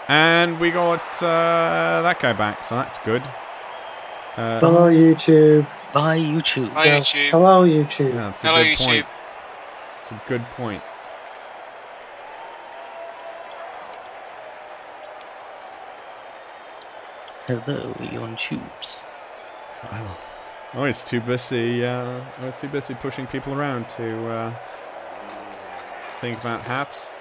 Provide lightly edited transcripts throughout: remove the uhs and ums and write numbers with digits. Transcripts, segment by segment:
And we got that guy back, so that's good. Hello, YouTube. Bye, YouTube. Hi, YouTube. Hello, YouTube. Yeah, that's a Hello, good point. YouTube. It's a good point. Hello, you on tubes. Well, I was too busy. Pushing people around to think about halves.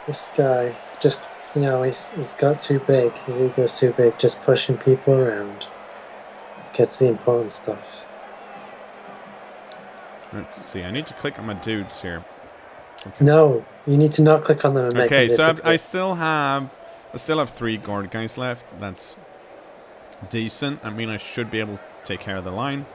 This guy, just, he's got too big. His ego's too big, just pushing people around. Gets the important stuff. Let's see. I need to click on my dudes here. Okay. No, you need to not click on them and make them Okay, so disappear. I still have 3 guard guys left. That's decent. I mean, I should be able to take care of the line.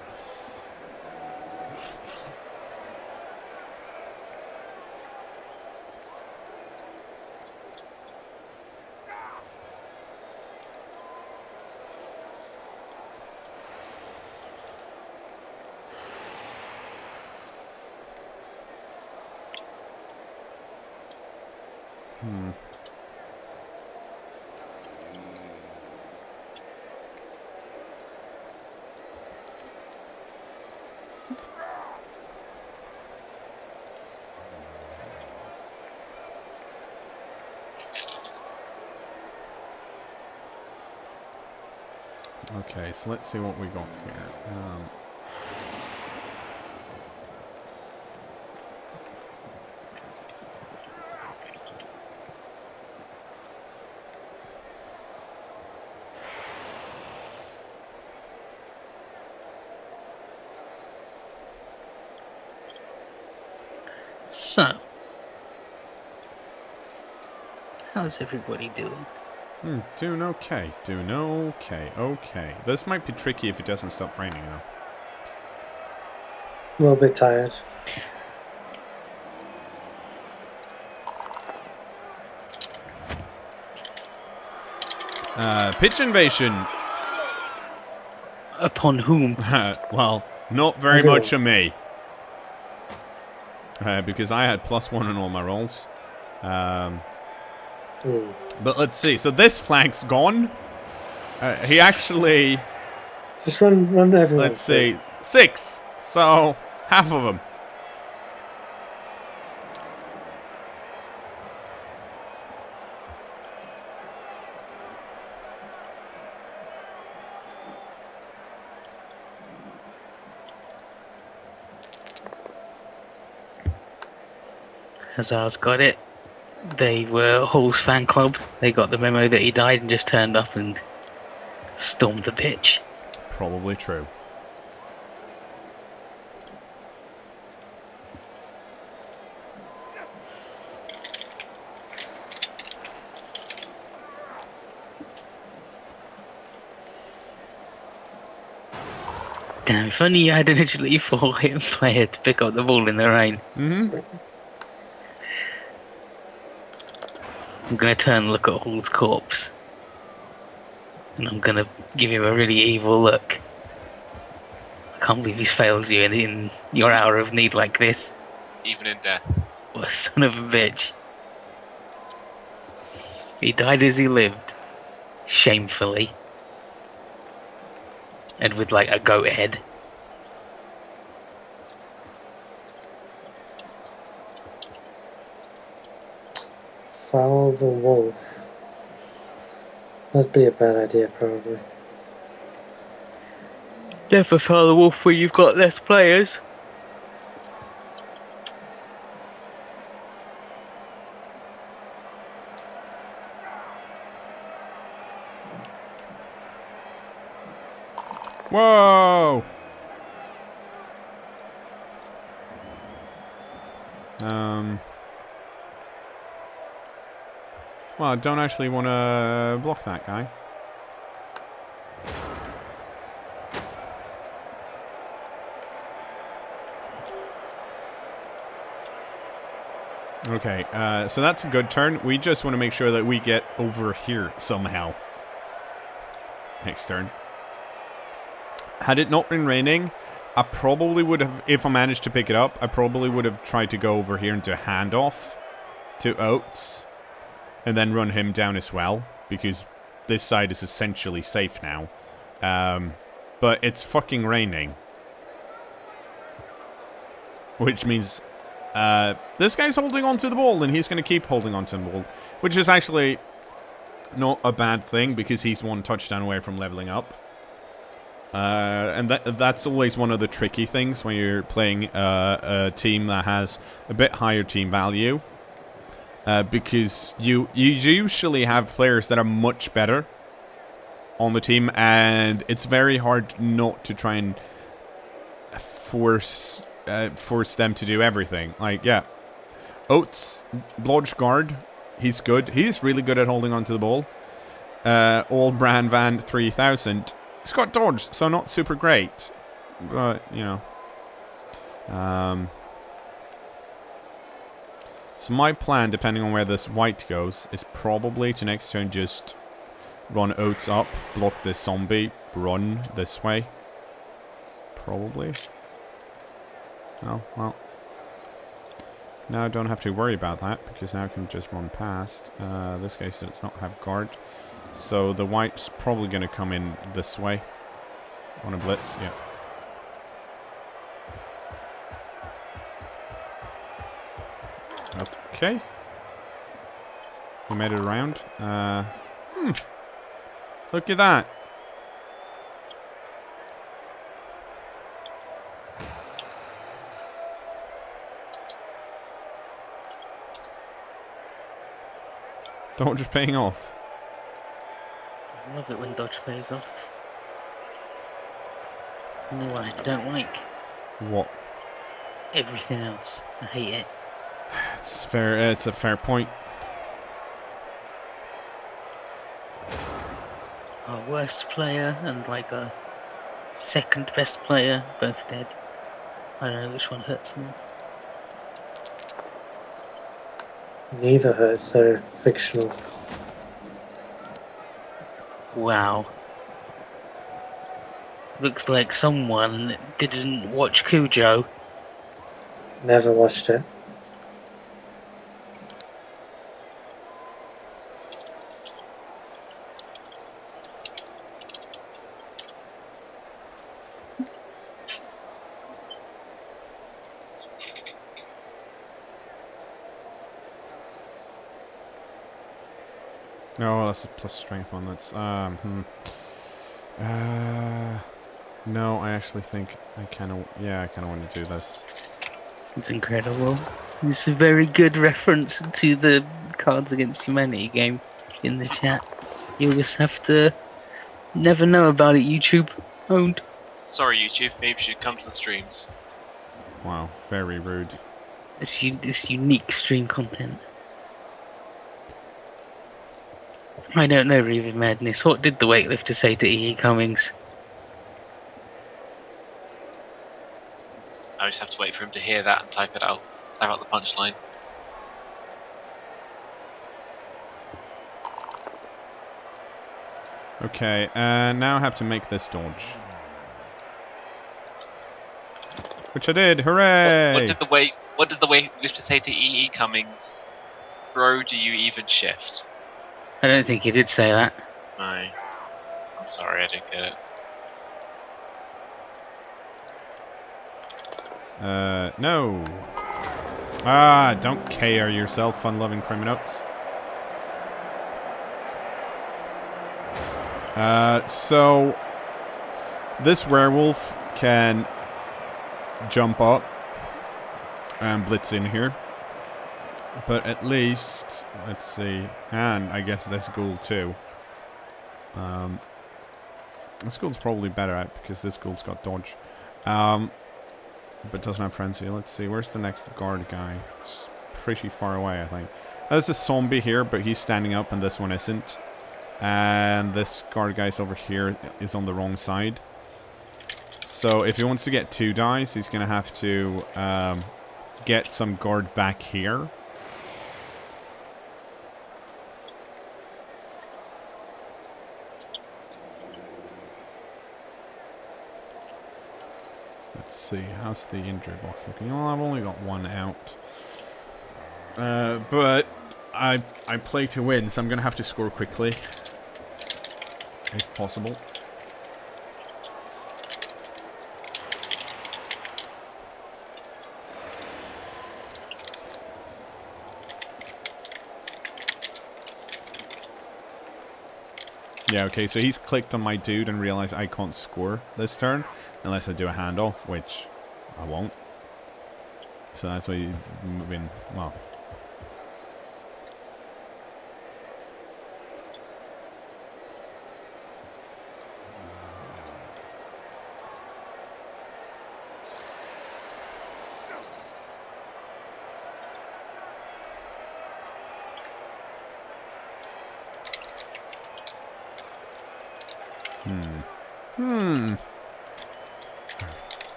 Okay, so let's see what we got here. So, how's everybody doing? Doing okay. Doing okay. Okay. This might be tricky if it doesn't stop raining, though. A little bit tired. Pitch invasion. Upon whom? Well, not very much of me. Because I had +1 on all my rolls. But let's see. So this flank's gone. He actually... Just run everyone. Let's see. 6. So, half of them. Hazard's got it. They were Hall's fan club. They got the memo that he died and just turned up and stormed the pitch. Probably true. Damn, if only you had an agility 4 hit player to pick up the ball in the rain. Mm-hmm. I'm gonna turn and look at Hall's corpse. And I'm gonna give him a really evil look. I can't believe he's failed you in your hour of need like this. Even in death. What a son of a bitch. He died as he lived. Shamefully. And with like a goat head. Follow the wolf. That'd be a bad idea, probably. Never follow the wolf when you've got less players. Whoa! Well, I don't actually want to block that guy. Okay, so that's a good turn. We just want to make sure that we get over here somehow. Next turn. Had it not been raining, I probably would have, if I managed to pick it up, I probably would have tried to go over here into handoff to Oates. and then run him down as well, because this side is essentially safe now. But it's fucking raining. Which means this guy's holding on to the ball, and he's going to keep holding on to the ball. Which is actually not a bad thing, because he's one touchdown away from leveling up. And that's always one of the tricky things when you're playing a team that has a bit higher team value. Because you usually have players that are much better on the team, and it's very hard not to try and force them to do everything. Like, yeah, Oates, Blodge Guard, he's good. He's really good at holding onto the ball. Old Brand Van 3000, he's got dodge, so not super great, but you know. So my plan, depending on where this white goes, is probably to next turn just run Oates up, block this zombie, run this way. Probably. Oh, well. Now I don't have to worry about that, because now I can just run past. This guy does not have guard. So the white's probably going to come in this way. On a blitz, yeah. Okay. We made it around. Look at that. Dodge paying off. I love it when dodge pays off. You know what I don't like? What? Everything else. I hate it. It's fair. It's a fair point. Our worst player and like a second best player, both dead. I don't know which one hurts more. Neither hurts, they're fictional. Wow. Looks like someone didn't watch Cujo. Never watched it. Oh, that's a plus strength one. That's no, I actually think I kind of want to do this. It's incredible. It's a very good reference to the Cards Against Humanity game in the chat. You'll just have to never know about it, YouTube. Owned. Sorry, YouTube. Maybe you should come to the streams. Wow, very rude. It's unique stream content. I don't know, Reaver Madness. What did the weightlifter say to E.E. Cummings? I just have to wait for him to hear that and type it out. Type out the punchline. Okay, now I have to make this dodge. Which I did, hooray! What did the weightlifter say to E.E. Cummings? Bro, do you even shift? I don't think he did say that. No. I'm sorry, I didn't get it. No. Ah, don't KR yourself, fun-loving criminals. So this werewolf can jump up and blitz in here. But at least, let's see, and I guess this ghoul too. This ghoul's probably better at, because this ghoul's got dodge. But doesn't have frenzy. Let's see, where's the next guard guy? It's pretty far away, I think. There's a zombie here, but he's standing up and this one isn't. And this guard guy's over here is on the wrong side. So if he wants to get 2 dice, he's going to have to get some guard back here. Let's see, how's the injury box looking? Well, I've only got 1 out. But I play to win, so I'm gonna have to score quickly, if possible. Yeah, okay, so he's clicked on my dude and realized I can't score this turn unless I do a handoff, which I won't. So that's why you move in. Well.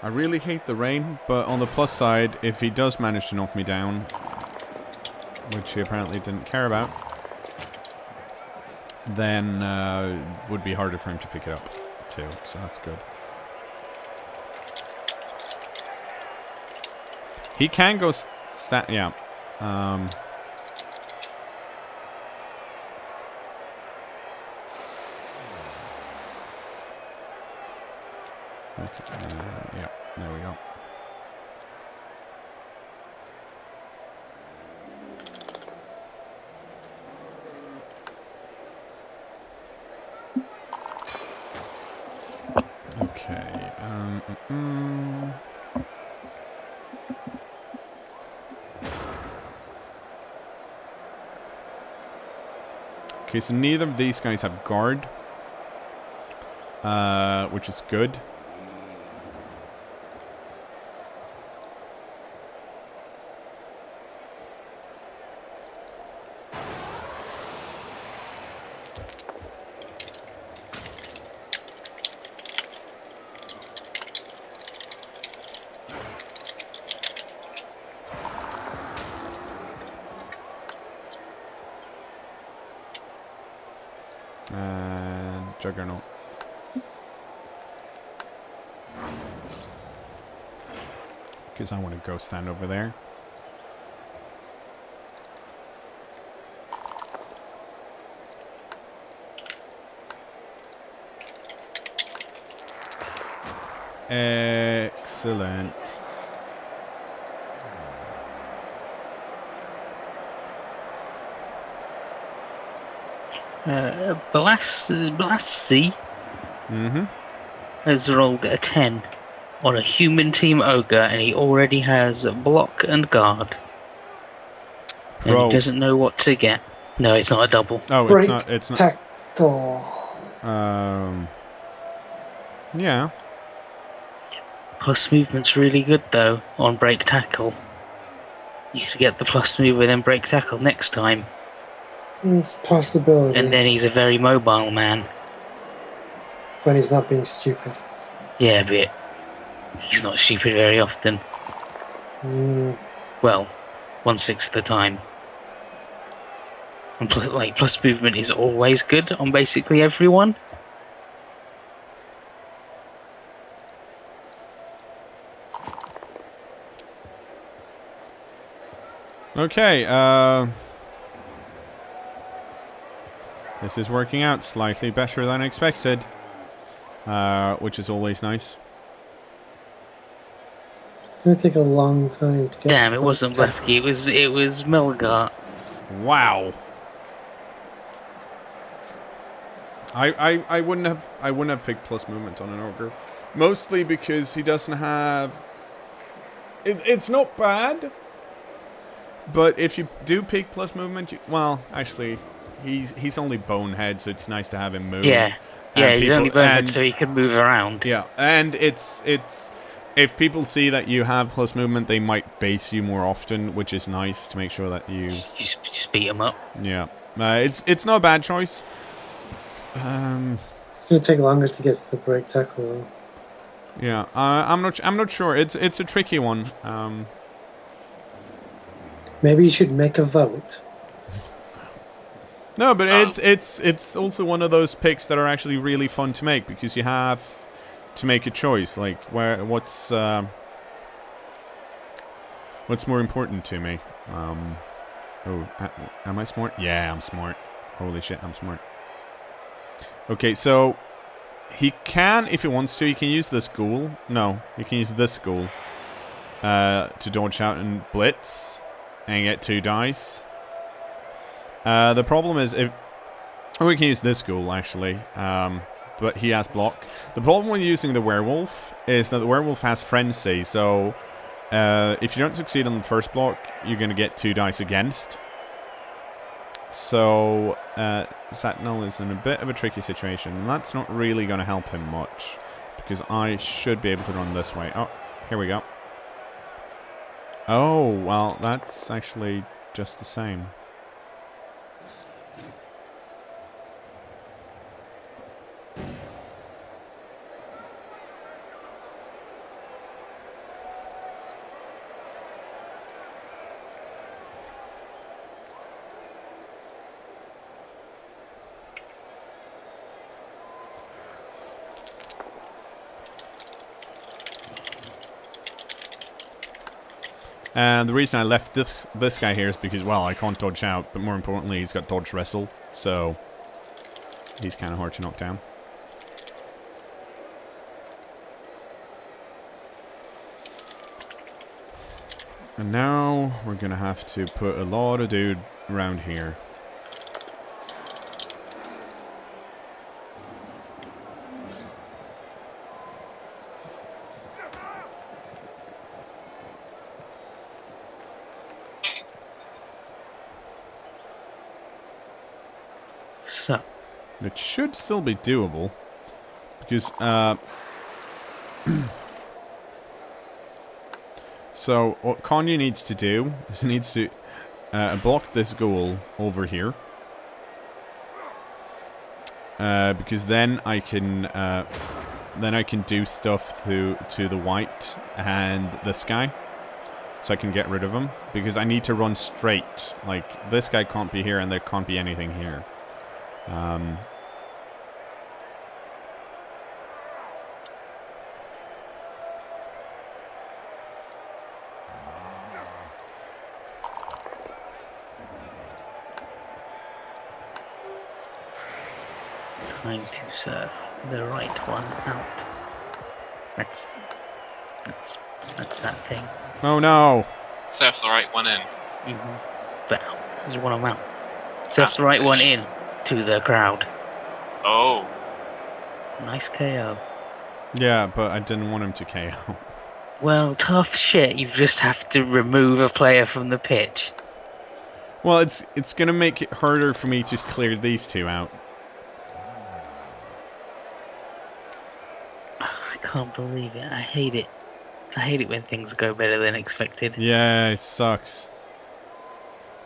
I really hate the rain, but on the plus side, if he does manage to knock me down, which he apparently didn't care about, then it would be harder for him to pick it up too, so that's good. He can go yeah. Okay, yeah, there we go. Okay, Okay, so neither of these guys have guard, which is good. Juggernaut. Because I want to go stand over there. Excellent. Blasty has rolled a 10 on a human team ogre, and he already has block and guard. And he doesn't know what to get. No, it's not a double. Oh, Break it's not. Tackle. Yeah. Plus movement's really good though on break tackle. You could get the plus move and then break tackle next time. It's a possibility. And then he's a very mobile man. When he's not being stupid. Yeah, but he's not stupid very often. Well, 1/6 of the time. And plus movement is always good on basically everyone. Okay, this is working out slightly better than expected, which is always nice. It's going to take a long time to get... Damn, it wasn't Blasky, it was Melgar. Wow. I wouldn't have picked plus movement on an ogre, mostly because he doesn't have. It's not bad, but if you do pick plus movement, well, actually, he's only bonehead, so it's nice to have him move. Yeah, he's only bonehead, so he can move around. Yeah, and it's if people see that you have plus movement, they might base you more often, which is nice to make sure that you just beat him up. Yeah, it's not a bad choice. It's going to take longer to get to the break tackle, though. Yeah, I'm not sure. It's a tricky one. Maybe you should make a vote. No, but it's also one of those picks that are actually really fun to make because you have to make a choice. Like, what's more important to me? Oh, am I smart? Yeah, I'm smart. Holy shit, I'm smart. Okay, so he can, if he wants to, he can use this ghoul. No, he can use this ghoul to dodge out and blitz and get 2 dice. The problem is if... Oh, we can use this ghoul, actually. But he has block. The problem with using the werewolf is that the werewolf has frenzy, so if you don't succeed on the first block, you're going to get 2 dice against. So Satnel is in a bit of a tricky situation, and that's not really going to help him much, because I should be able to run this way. Oh, here we go. Oh, well, that's actually just the same. And the reason I left this guy here is because, well, I can't dodge out, but more importantly, he's got dodge wrestle, so he's kind of hard to knock down. And now we're going to have to put a lot of dude around here. So, It should still be doable, because so what Khorne needs to do is he needs to block this ghoul over here, because then I can do stuff to the white and this guy, so I can get rid of him, because I need to run straight. Like, this guy can't be here and there can't be anything here. 'Trying to serve the right one out. That's that thing. Oh no! Surf the right one in. But you want them out. Surf the right one in to the crowd. Oh. Nice KO. Yeah, but I didn't want him to KO. Well, tough shit. You just have to remove a player from the pitch. Well, it's gonna make it harder for me to clear these two out. I can't believe it. I hate it. I hate it when things go better than expected. Yeah, it sucks.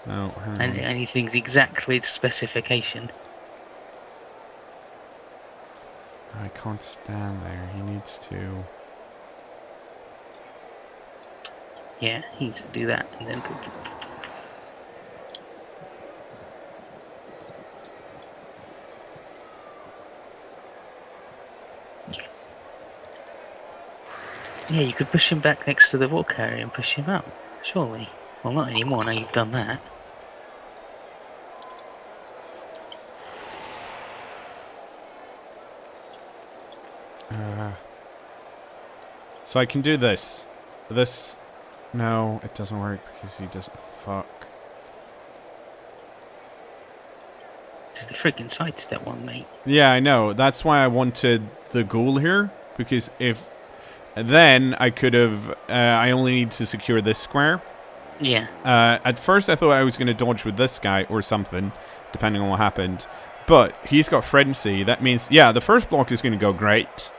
Oh, hang on. And anything's exactly to specification. I can't stand there. He needs to... Yeah, he needs to do that and then... Yeah, you could push him back next to the vault carrier and push him out, surely. Well, not anymore now you've done that. So I can do this. This... No, it doesn't work because he doesn't... Fuck. It's the freaking sidestep one, mate. Yeah, I know. That's why I wanted the ghoul here. Because if... Then I could have... I only need to secure this square. Yeah. At first I thought I was going to dodge with this guy or something, depending on what happened. But he's got frenzy. That means, yeah, the first block is going to go great.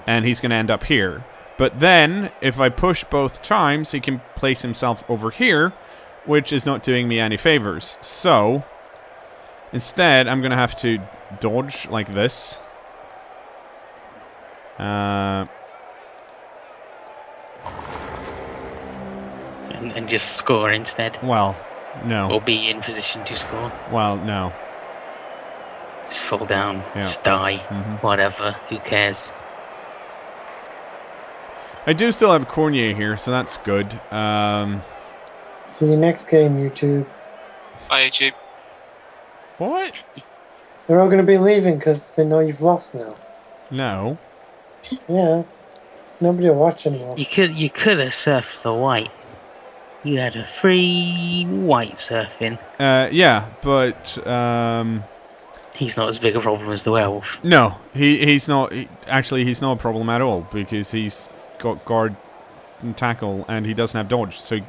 And he's going to end up here. But then, if I push both times, he can place himself over here, which is not doing me any favors. So, instead, I'm going to have to dodge like this. And just score instead. Well, no. Or be in position to score. Well, no. Just fall down, Yeah. just die, Mhm. whatever, who cares? I do still have Khorne here, so that's good. See you next game, YouTube. Bye, YouTube. What? They're all going to be leaving because they know you've lost now. No. Yeah. Nobody will watch anymore. You could have surfed the white. You had a free white surfing. Yeah, but He's not as big a problem as the werewolf. no, he's not. Actually, he's not a problem at all because he's got guard and tackle, and he doesn't have dodge. So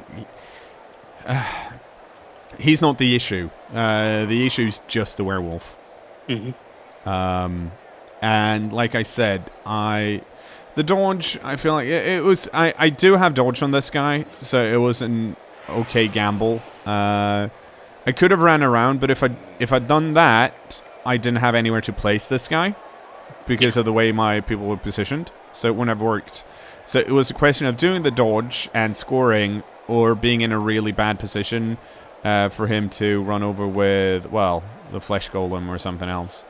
he's not the issue. The issue is just the werewolf. Mm-hmm. And like I said, the dodge. I feel like it was. I do have dodge on this guy, so it was an okay gamble. I could have ran around, but if I'd done that, I didn't have anywhere to place this guy because of the way my people were positioned, so it wouldn't have worked. So it was a question of doing the dodge and scoring, or being in a really bad position for him to run over with, well, the flesh golem or something else.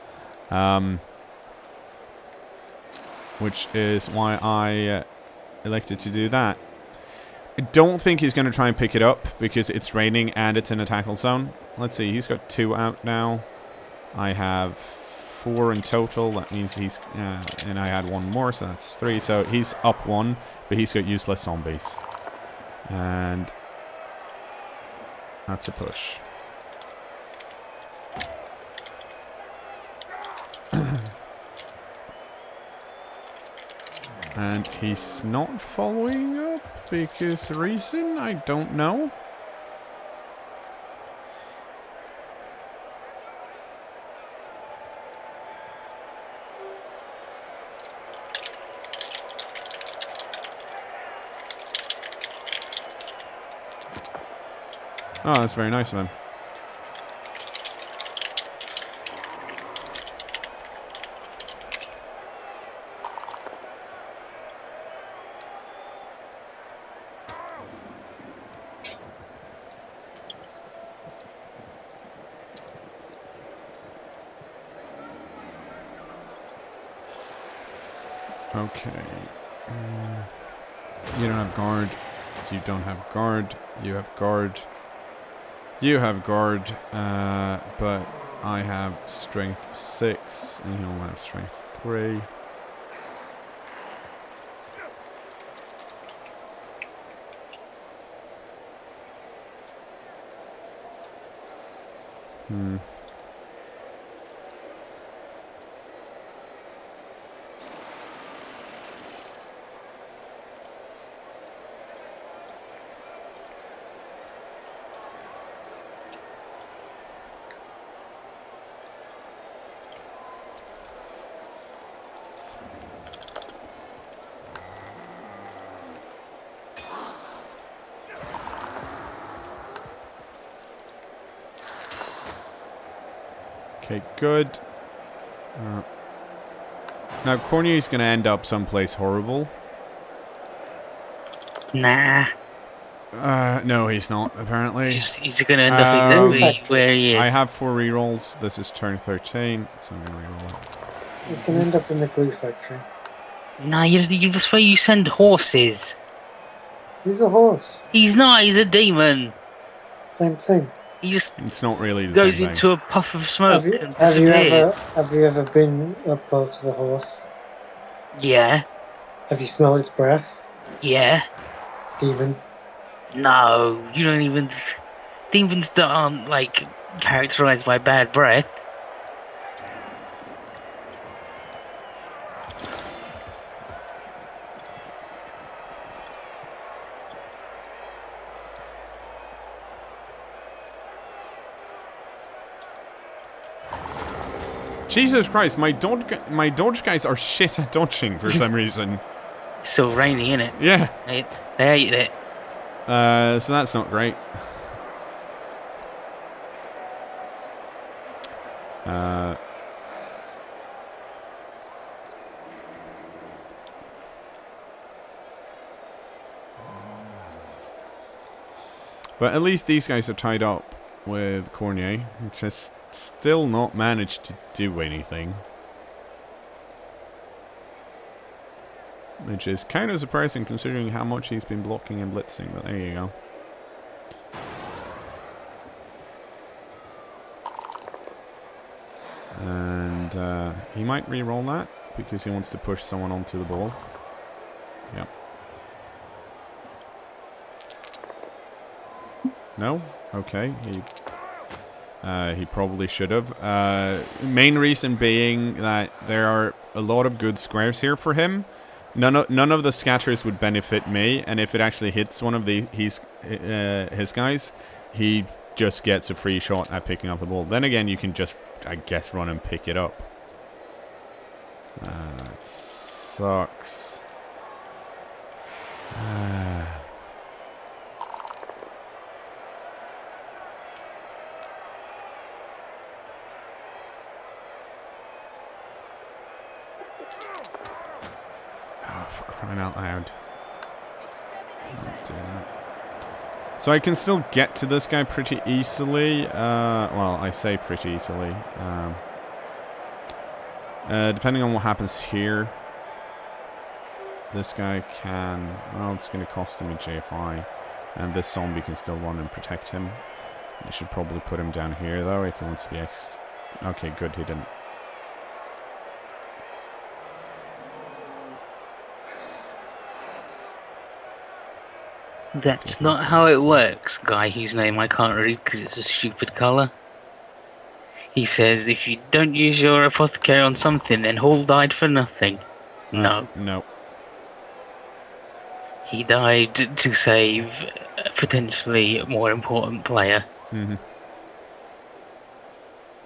Which is why I elected to do that. I don't think he's going to try and pick it up because it's raining and it's in a tackle zone. Let's see, he's got 2 out now. I have 4 in total. That means he's... and I had 1 more, so that's 3. So he's up 1, but he's got useless zombies. And that's a push. And he's not following up because reason I don't know. Oh, that's very nice of him. Okay. You don't have guard. You don't have guard. You have guard. You have guard. But I have strength 6. And you don't have strength 3. Okay, good. Now, Khorne's going to end up someplace horrible. Nah. No, he's not, apparently. He's going to end up exactly where he is. I have 4 rerolls. This is turn 13, so I'm going to reroll it. He's going to end up in the glue factory. Nah, that's where you send horses. He's a horse. He's not, he's a demon. Same thing. He just It's not really the goes same into a puff of smoke and Have disappears. you ever been up close with a horse? Yeah, Have you smelled its breath? yeah. Demon. No, you don't even... Demons that aren't, like, characterized by bad breath. Jesus Christ, my dodge guys are shit at dodging for some reason. It's still rainy, innit? Yeah. They ate it. So that's not great. But at least these guys are tied up with Khorne, which has still not managed to do anything. Which is kind of surprising considering how much he's been blocking and blitzing, but there you go. And he might re-roll that because he wants to push someone onto the ball. Yep. No? Okay. He probably should have. Main reason being that there are a lot of good squares here for him. None of the scatters would benefit me, and if it actually hits one of his guys, he just gets a free shot at picking up the ball. Then again, you can just, I guess, run and pick it up. It sucks. For crying out loud. Don't do that. So I can still get to this guy pretty easily. Well, I say pretty easily. Depending on what happens here, this guy can... Well, it's going to cost him a JFI. And this zombie can still run and protect him. I should probably put him down here, though, if he wants to be Okay, good, he didn't. That's not how it works, guy whose name I can't read because it's a stupid colour. He says, if you don't use your apothecary on something, then Hall died for nothing. No. No. He died to save a potentially more important player. Mm-hmm.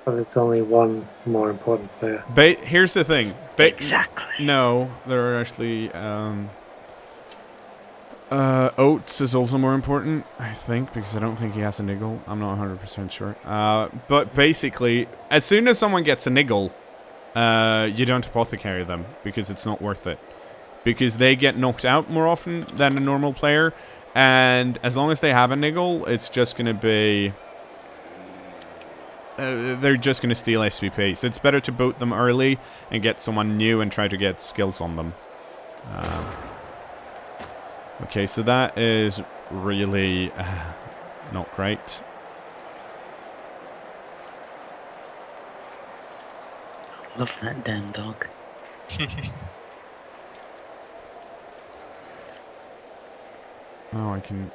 Well, there's only one more important player. Here's the thing. Exactly. No, there are actually... Oates is also more important, I think, because I don't think he has a niggle. I'm not 100% sure. But basically, as soon as someone gets a niggle, you don't apothecary them, because it's not worth it. Because they get knocked out more often than a normal player, and as long as they have a niggle, it's just going to be... they're just going to steal SVP. So it's better to boot them early and get someone new and try to get skills on them. Okay, so that is really not great. Love that damn dog. Oh, I can...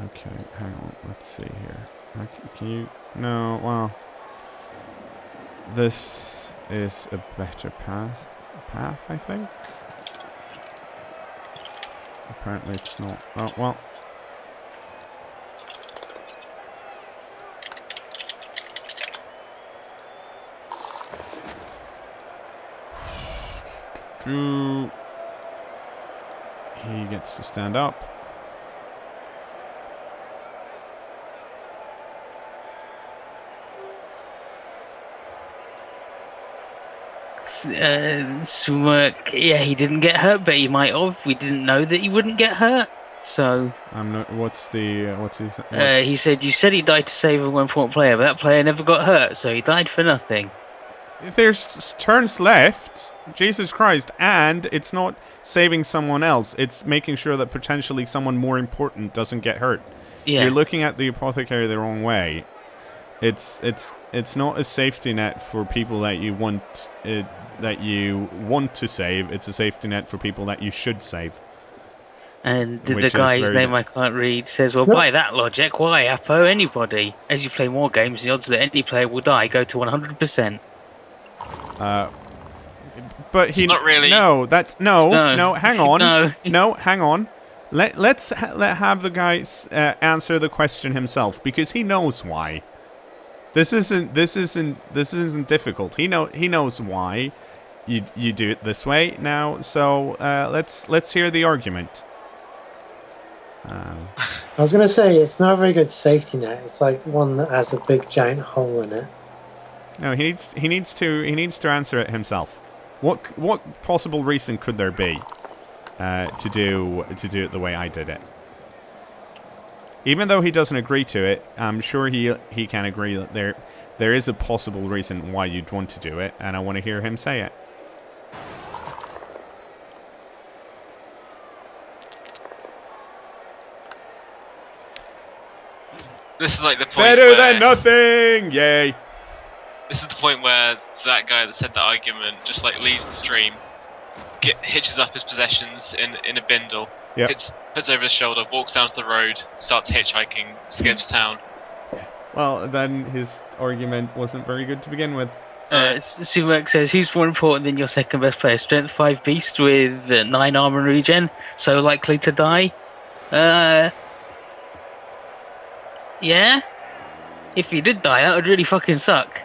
Okay, hang on. Let's see here. Can you... No, well... This is a better path, I think? Apparently it's not. Oh, well. He gets to stand up. Smirk, yeah, he didn't get hurt, but he might have. We didn't know that he wouldn't get hurt, so... I'm not... What's the... he said, you said he died to save a one important player, but that player never got hurt, so he died for nothing. If there's turns left, Jesus Christ, and it's not saving someone else, it's making sure that potentially someone more important doesn't get hurt. Yeah. You're looking at the apothecary the wrong way. It's not a safety net for people that you want to save. It's a safety net for people that you should save. And the guy's name I can't read says, well, by that logic, why apo anybody? As you play more games, the odds that any player will die go to 100%. But he... It's not really... No, that's... No, hang on. No. No, hang on. Let's have the guy answer the question himself, because he knows why. This isn't difficult. He knows why you do it this way now. So let's hear the argument. I was gonna say it's not a very good safety net. It's like one that has a big giant hole in it. No, he needs to answer it himself. What possible reason could there be to do it the way I did it? Even though he doesn't agree to it, I'm sure he can agree that there is a possible reason why you'd want to do it, and I want to hear him say it. This is like the point Better where than nothing! Yay! This is the point where that guy that said that argument just like leaves the stream, hitches up his possessions in a bindle, Yep. puts over his shoulder, walks down to the road, starts hitchhiking, skips town. Well, then his argument wasn't very good to begin with. Sumac says, who's more important than your second best player? Strength 5 Beast with 9 armor and regen, so likely to die? Yeah? If he did die, that would really fucking suck.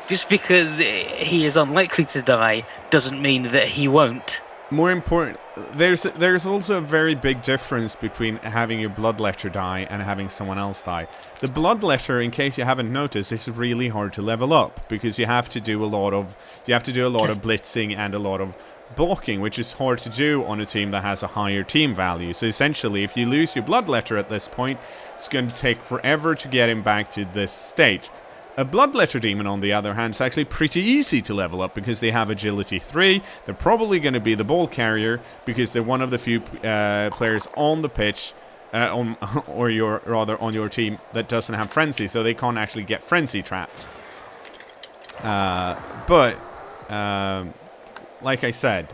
Just because he is unlikely to die doesn't mean that he won't. More important, there's also a very big difference between having your Bloodletter die and having someone else die. The Bloodletter, in case you haven't noticed, is really hard to level up because you have to do a lot of blitzing and a lot of blocking, which is hard to do on a team that has a higher team value. So essentially, if you lose your Bloodletter at this point, it's going to take forever to get him back to this stage. A Bloodletter Demon, on the other hand, is actually pretty easy to level up because they have Agility 3. They're probably going to be the ball carrier because they're one of the few players on the pitch, on your team that doesn't have Frenzy, so they can't actually get Frenzy trapped. But like I said,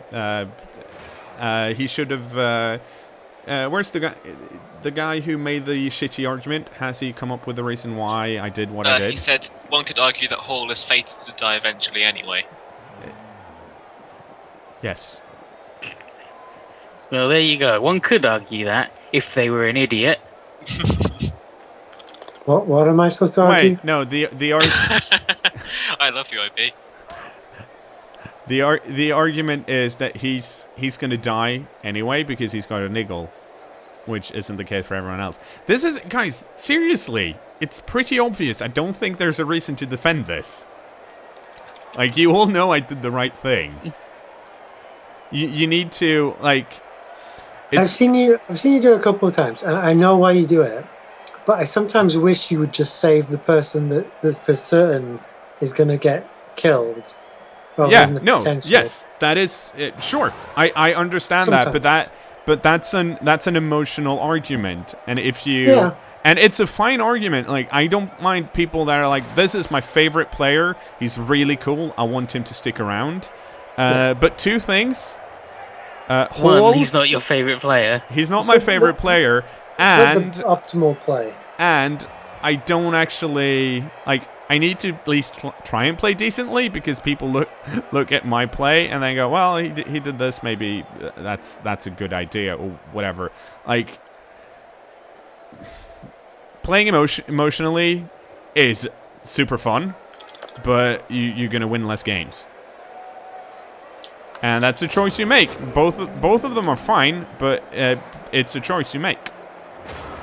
he should have... where's the guy? The guy who made the shitty argument, has he come up with the reason why I did what I did? He said one could argue that Hall is fated to die eventually anyway. Yes. Well, there you go. One could argue that if they were an idiot. What am I supposed to argue? Wait, no, the I love you, OP. the argument is that he's going to die anyway because he's got a niggle, which isn't the case for everyone else. This is, guys, seriously, it's pretty obvious. I don't think there's a reason to defend this. Like, you all know I did the right thing. You need to, like... I've seen you do it a couple of times, and I know why you do it. But I sometimes wish you would just save the person that for certain is going to get killed. Yeah, no, yes, that is sure. I understand Sometimes. that, but that's an emotional argument, and if you and it's a fine argument. Like, I don't mind people that are like, this is my favorite player. He's really cool. I want him to stick around. But two things. One, he's not your favorite player. He's not my favorite player, and the optimal play. And I don't actually like. I need to at least try and play decently because people look at my play and they go, well, he did this. Maybe that's a good idea or whatever. Like, playing emotionally is super fun, but you're gonna win less games. And that's a choice you make. Both of them are fine, but it's a choice you make.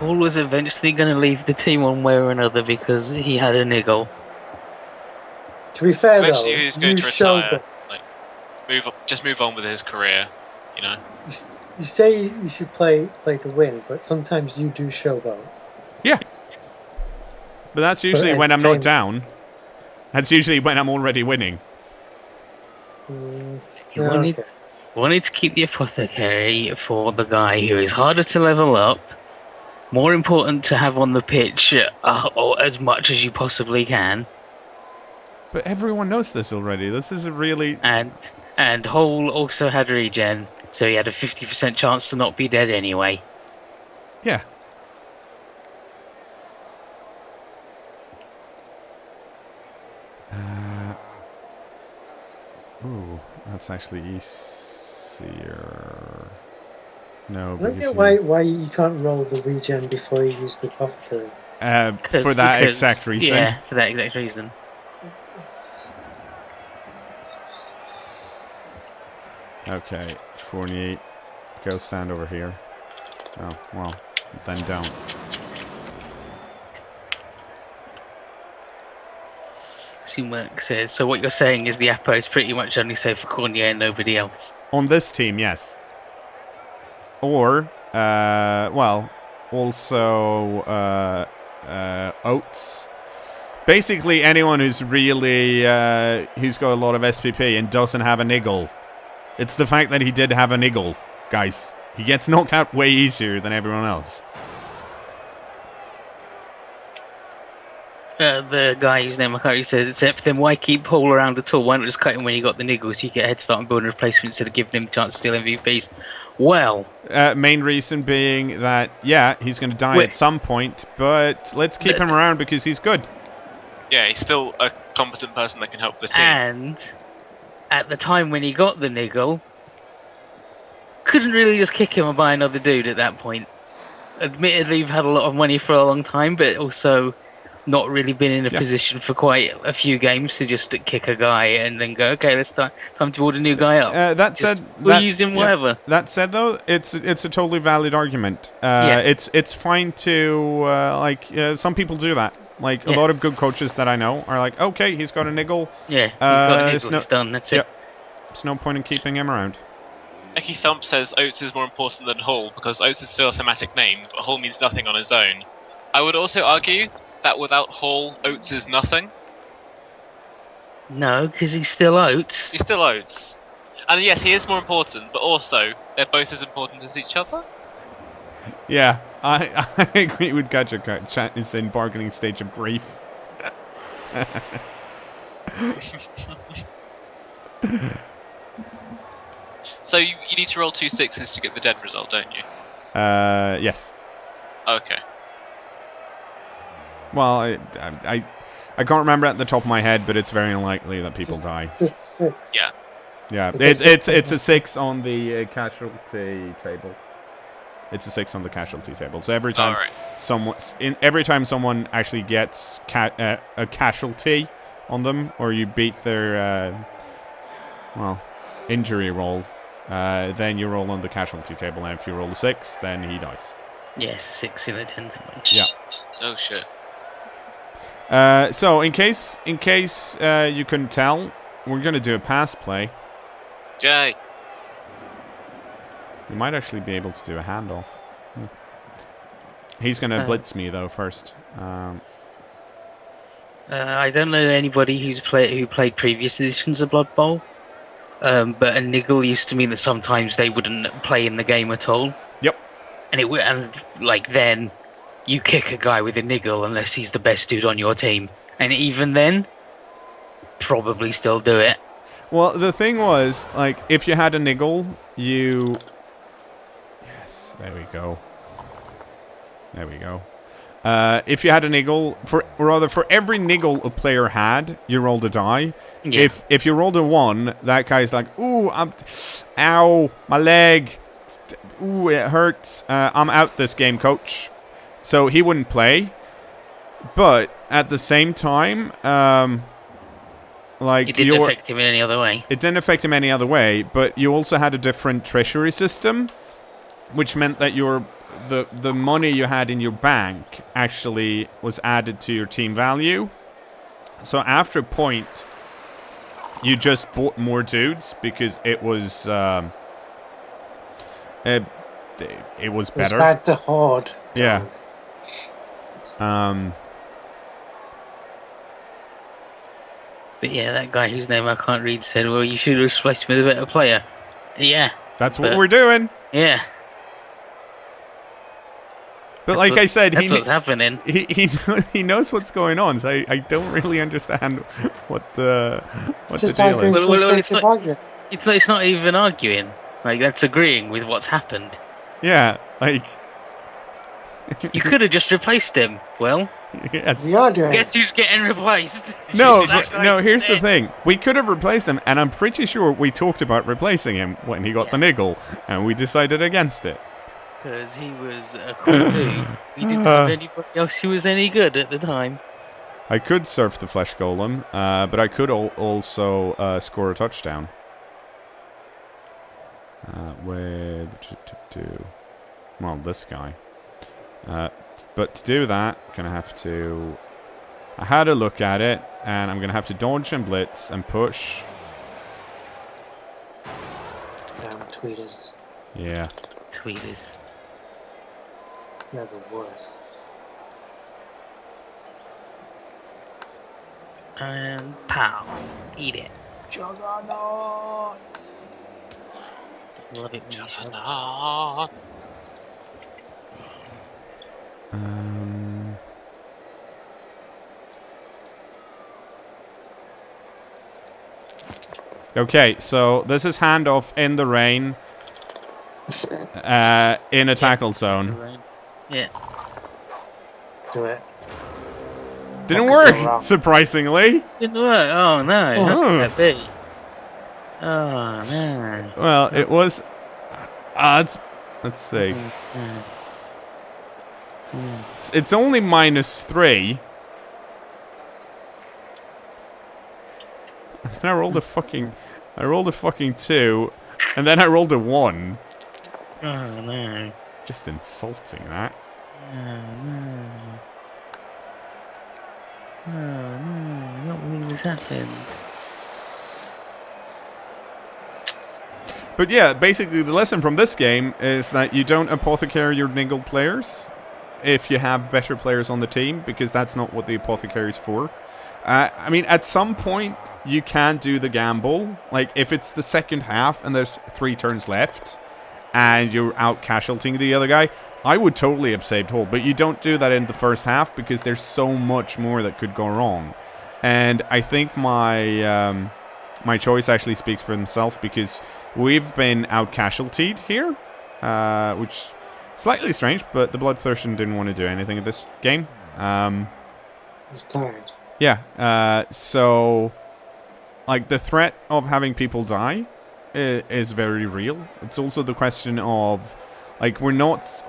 Paul was eventually going to leave the team one way or another because he had a niggle. To be fair, Eventually though, he's going you to showed retire. Just move on with his career, you know. You say you should play to win, but sometimes you do showboat. Yeah. But that's usually when I'm not down. That's usually when I'm already winning. He wanted to keep the apothecary for the guy who is harder to level up, more important to have on the pitch or as much as you possibly can. But everyone knows this already. This is a really... And Hole also had regen, so he had a 50% chance to not be dead anyway. Yeah. Ooh, that's actually easier. No, I don't get why you can't roll the regen before you use the apothecary. For that exact reason. Yeah, for that exact reason. Okay, Khorne, go stand over here. Oh, well, then don't. Sumac says, so what you're saying is the Apo is pretty much only safe for Khorne and nobody else? On this team, yes. Or, well, also Oats. Basically, anyone who's really, who's got a lot of SPP and doesn't have a niggle. It's the fact that he did have a niggle, guys. He gets knocked out way easier than everyone else. The guy whose name I can't really say, except then why keep Paul around at all? Why not just cut him when you got the niggle so you get a head start and build a replacement instead of giving him the chance to steal MVPs? Well, main reason being that, yeah, he's going to die at some point, but let's keep him around because he's good. Yeah, he's still a competent person that can help the team. And at the time when he got the niggle, couldn't really just kick him and buy another dude at that point. Admittedly, you've had a lot of money for a long time, but also not really been in a position for quite a few games to just kick a guy and then go, okay, let's start. Time to build a new guy up. We'll use him whatever. That said, though, it's a totally valid argument. It's fine to some people do that. Like a lot of good coaches that I know are like, okay, he's got a niggle. Yeah, he's got a niggle. He's done. That's it. There's no point in keeping him around. Becky Thump says Oates is more important than Hall because Oates is still a thematic name, but Hall means nothing on his own. I would also argue that without Hall, Oates is nothing. No, because he's still Oates. He's still Oates. And yes, he is more important, but also, they're both as important as each other. Yeah, I agree with Gadget. Chat is in bargaining stage of grief. So you need to roll 2 6s to get the dead result, don't you? Yes. Okay. Well, I can't remember at the top of my head, but it's very unlikely that people die. Just 6. Yeah. Yeah, it's a 6 on the casualty table. It's a 6 on the casualty table. So every time someone actually gets a casualty on them, or you beat their injury roll, then you roll on the casualty table. And if you roll a 6, then he dies. Yeah, it's a 6 in the 10 Yeah. Oh shit. So in case you couldn't tell, we're gonna do a pass play. Yay. We might actually be able to do a handoff. He's gonna blitz me though first. I don't know anybody who played previous editions of Blood Bowl, but a niggle used to mean that sometimes they wouldn't play in the game at all. Yep. And then you kick a guy with a niggle unless he's the best dude on your team, and even then, probably still do it. Well, the thing was, like, if you had a niggle, yes, there we go. There we go. If you had a niggle, for every niggle a player had, you rolled a die. Yeah. If you rolled a 1, that guy's like, ooh, ow, my leg. Ooh, it hurts. I'm out this game, coach. So he wouldn't play. But at the same time, it didn't affect him in any other way. It didn't affect him any other way, but you also had a different treasury system, which meant that the money you had in your bank actually was added to your team value. So after a point, you just bought more dudes because it was it was better. It's bad to hoard. Yeah. But yeah, that guy whose name I can't read said, well, you should have replaced me with a better player. Yeah. That's what we're doing. Yeah. But like I said, that's what's happening. He knows what's going on, so I don't really understand what the deal is. It's not even arguing. Like, that's agreeing with what's happened. Yeah, like... You could have just replaced him. Well, yes. Guess who's getting replaced? No, here's the thing. We could have replaced him, and I'm pretty sure we talked about replacing him when he got the niggle, and we decided against it. Because he was a cool dude. We didn't have anybody else who was any good at the time. I could surf the flesh golem, but I could also score a touchdown. Well, this guy. But to do that, gonna have to... I had a look at it, and I'm gonna have to dodge and blitz and push. Damn tweeters. Yeah. Tweeters. They're the worst. And pow. Eat it. Juggernaut! Love it, Juggernaut. Okay, so this is handoff in the rain. In a tackle zone. Yeah. Do it. Didn't What could go work, wrong? surprisingly. Didn't work. Oh no. Oh. How could that be? Oh no. Well, it was. Let's see. It's only -3. And then I rolled a fucking 2, and then I rolled a 1. Oh no. Just insulting that. Oh no. Oh no. I don't believe this happened. But yeah, basically the lesson from this game is that you don't apothecary your niggled players if you have better players on the team, because that's not what the apothecary is for. I mean, at some point, you can do the gamble. Like, if it's the second half and there's 3 turns left and you're out casualtying the other guy, I would totally have saved Hull. But you don't do that in the first half because there's so much more that could go wrong. And I think my my choice actually speaks for himself, because we've been out casualtied here, which is slightly strange, but the Bloodthirsty didn't want to do anything in this game. I was tired. Yeah, so, like, the threat of having people die is very real. It's also the question of, like, we're not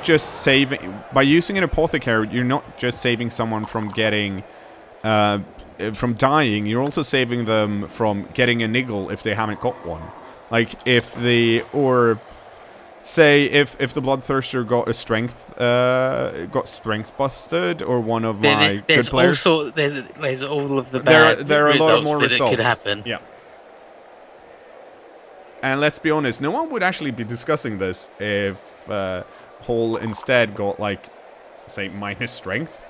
just saving, by using an apothecary, you're not just saving someone from getting, from dying, you're also saving them from getting a niggle if they haven't got one. Like, if the Bloodthirster got strength busted, or one of my good players. There's all of the bad there are a lot of more that results. It could happen. Yeah. And let's be honest, no one would actually be discussing this if Hull instead got, like, say, minus strength.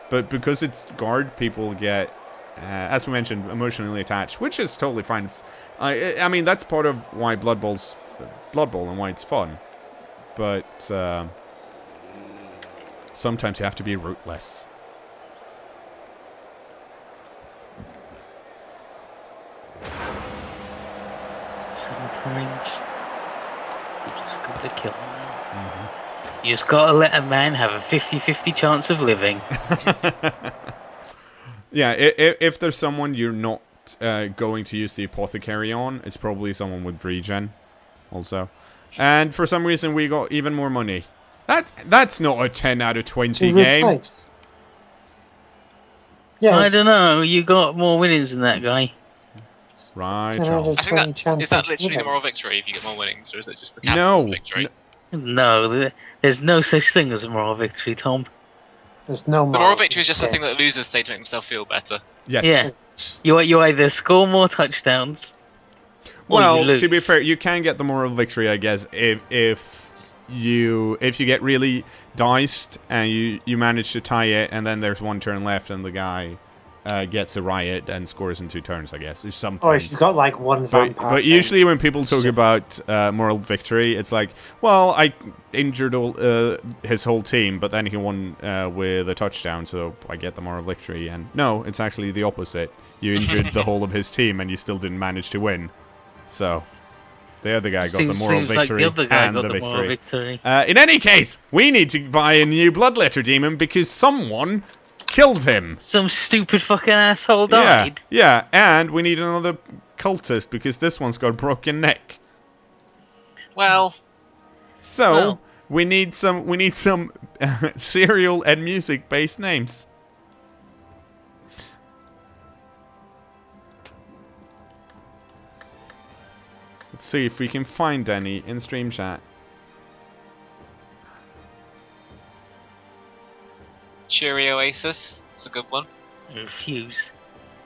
But because it's guard, people get, as we mentioned, emotionally attached, which is totally fine. I mean, that's part of why Blood Bowl and why it's fun. But sometimes you have to be rootless. Sometimes you just gotta kill him. Mm-hmm. You just gotta let a man have a 50-50 chance of living. Yeah, if there's someone you're not going to use the apothecary on, it's probably someone with Regen also. And for some reason we got even more money. That's not a 10 out of 20 game. Replace. Yes. I don't know, you got more winnings than that guy. Right, 10 out of I think 20 chance is that of literally the living. moral victory if you get more winnings, or is it just the captain's victory? No, there's no such thing as a moral victory, Tom. There's no The moral victory is just the the thing that losers say to make themselves feel better. Yes. Yeah. You either score more touchdowns, or you Well, lose. to be fair, you can get the moral victory, I guess, if you get really diced and you manage to tie it, and then there's 1 turn left and the guy gets a riot and scores in 2 turns, I guess, or something. Or if you've got like one vampire. But usually when people talk about moral victory, it's like, well, I injured his whole team, but then he won with a touchdown, so I get the moral victory. And no, it's actually the opposite. You injured the whole of his team, and you still didn't manage to win. So the other guy got the moral victory like the other guy and got the moral victory. victory. In any case, we need to buy a new Bloodletter Demon because someone killed him. Some stupid fucking asshole died. Yeah, and we need another cultist because this one's got a broken neck. Well, So we need some serial and music based names. Let's see if we can find any in stream chat. Cheerio Oasis. That's a good one. I refuse.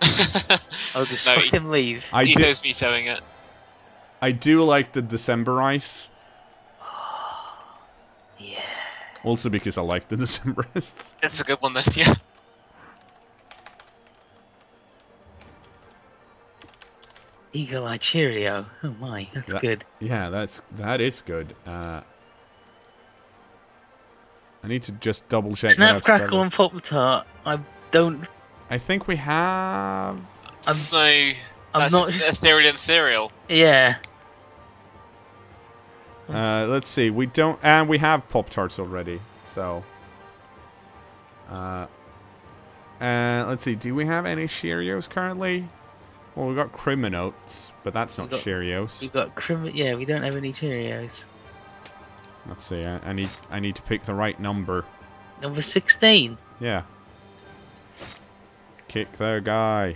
I'll I'll just fucking leave. Ito's vetoing it. I do like the December Ice. Yeah. Also because I like the Decemberists. It's a good one then, yeah. Eagle Eye Cheerio. Oh my, that's good. Yeah, that is good. I need to just double check. Snap, Crackle, and Pop Tart. I don't. I think we have. No. I'm That's not. a cereal and cereal. Yeah. Let's see. We don't, and we have Pop-Tarts already. So, let's see. Do we have any Cheerios currently? Well, we got Criminotes, but that's not Cheerios. We got Yeah, we don't have any Cheerios. Let's see. I need to pick the right number. Number 16. Yeah. Kick the guy.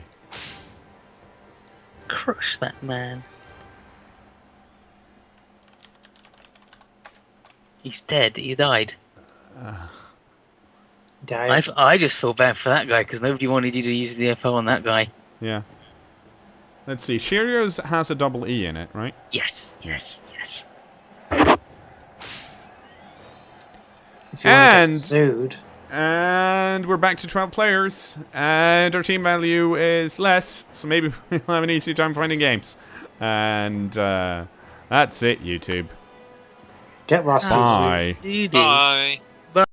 Crush that man. He's dead. He died. Died. I just feel bad for that guy because nobody wanted you to use the FO on that guy. Yeah. Let's see. Cheerios has a double E in it, right? Yes. Yes. Yes. If you want to get sued. And we're back to 12 players. And our team value is less. So maybe we'll have an easier time finding games. And that's it, YouTube. Get lost. Bye. Doo-doo. Bye.